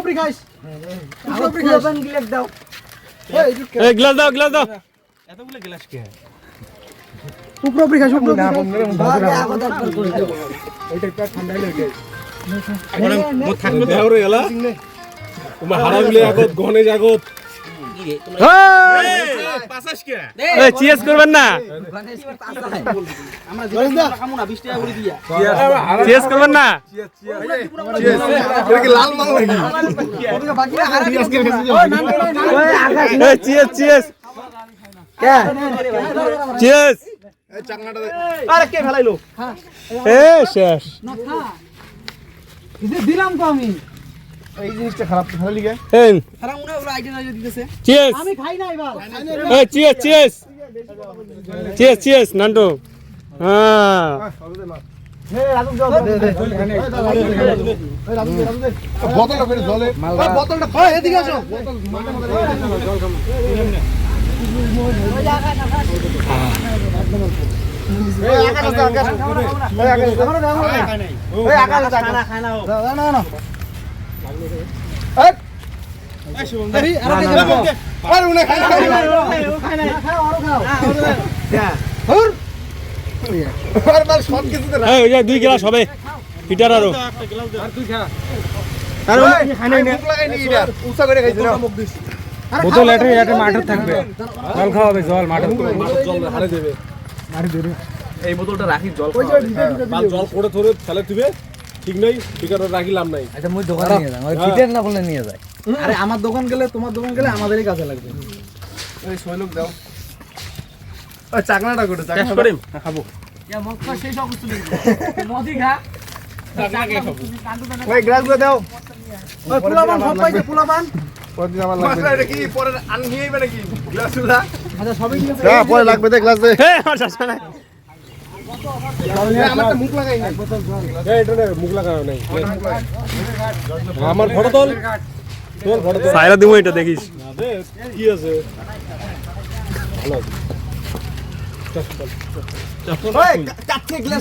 উপরে খাইস উপরে খাইস গ্লাস দাও এই গ্লাস দাও এতগুলো গ্লাস কি হয় উপরে খাইস উপরে ওইটা একটু ঠান্ডা হলে ওইটা এখন মো থাকবে দেহরে এলা তোমার হারাগুলো আগত গনে আগত পাসাস কে এই চিয়ার্স করবেন না আমরা জিনিস খামু না 20 টাকা করে দিয়া চিয়ার্স করবেন না এটা কি লাল মাল নাকি বাকি আর এই চিয়ার্স কে চিয়ার্স এই চাকনাটা আরে কে ফেলাইলো এই শেষ না খা দিলাম তো আমি এই জিনিসটা খারাপ ফেলালি কে এই সারা মনে ওরা আইডিয়া দিতেছে চিয়ার্স আমি খাই না এবার এই চিয়ার্স নান্টু হ্যাঁ হে রাজু যাও বোতলটা ফেলে জলে বোতলটা ওই এদিকে আসো এই ওই যে 2 গ্লাস হবে পিটার আরো বোতল এটা মাঠে থাকবে জল খাওয়াবে জল মাঠে এই বোতলটা রাখি জল জল পড়ে ধরে ফেলে দিবে ঠিক নাই পিকার রাখিলাম নাই আচ্ছা মই দোকানে নিয়ে যাই ওই ফিটের না বললে নিয়ে যায় আরে আমার দোকান গেলে তোমার দোকান গেলে আমাদেরই কাজে লাগবে এই সৈলক দাও ওই চাকনাটা করে চাকনা করিম খাবো ইয়া মদ খা সেই সব কিছু মদি খা চাকনাকে খাবো ওই গ্লাসগুলো দাও ওই পোলাপান সব পাইছে পোলাপান পরদিন আমার লাগবে এটা কি পরে আনহিয়েবে নাকি গ্লাসগুলা আচ্ছা সবই ঠিক আছে যা পরে লাগবে দে গ্লাস দে আমার শাসন নাই আমার তো মুখ লাগাই না এই এটা মুখ লাগানো নাই আমার ফটো তোল তোর ফটো তোল সাইরা দিমু এটা দেখিস কি আছে ভালো আছে ওই কাটছে গ্লাস